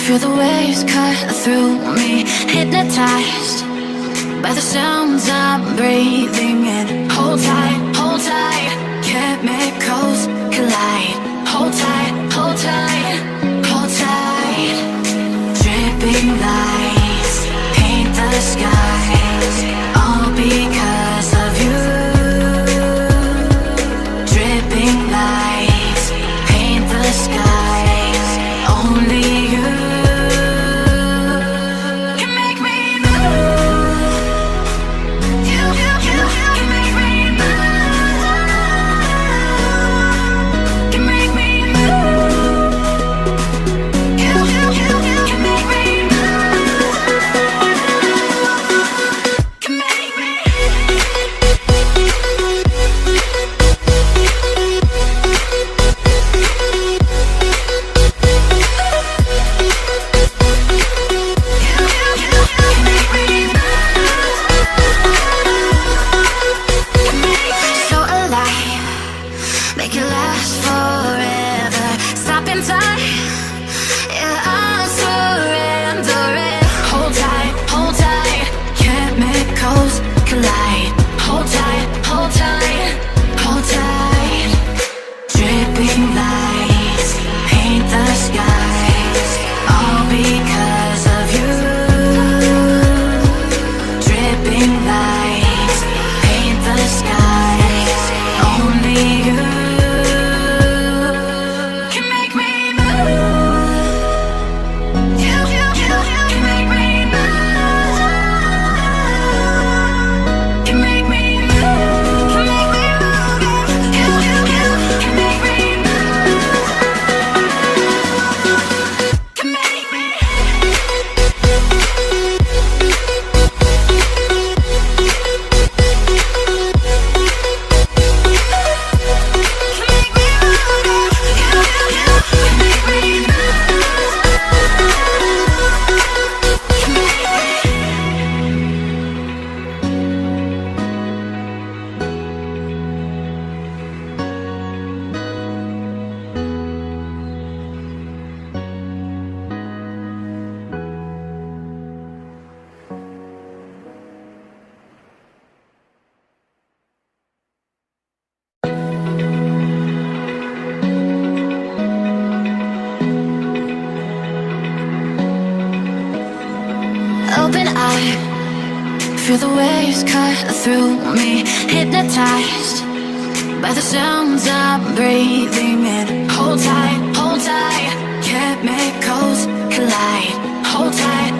Feel the waves cut through me, hypnotized by the sounds I'm breathing in. Hold tight, chemicals collide. Hold tight, hold tight, hold tight. Dripping lights paint the skies, all because of you. Dripping lights paint the skies, only you. Open eye, feel the waves cut through me, hypnotized by the sounds I'm breathing in. Hold tight, chemicals collide. Hold tight,